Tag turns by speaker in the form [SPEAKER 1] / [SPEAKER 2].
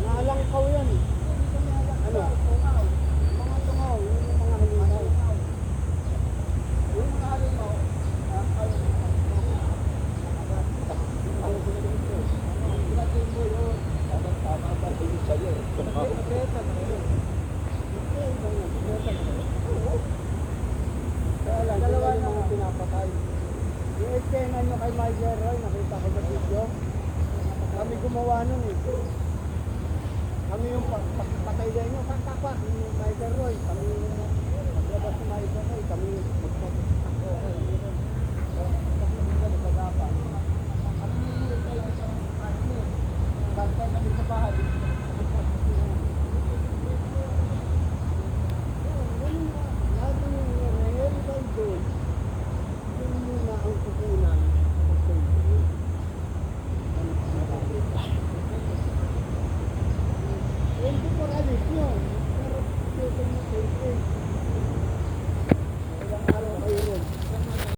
[SPEAKER 1] Naalangkaw yan eh. Ano? Mga tungaw, yun yung mga halimaw. Yung mga halimaw, dalawa na mga pinapatay. Yung eksena nyo kay Michael Roy, nakita ko sa video. Kami gumawa nun eh. Kami yung patay din nyo, kakapa, yung Michael Roy. Kami yung maglabas ni Michael Roy. Kami yung magpapakako. Kasi hindi ka nagkagapa. Kami yung kantay kami sa bahay. Lahat yung nangyayari doon. Yun muna ang kukunan. Hindi ko alis yun. Pero dito mo safety.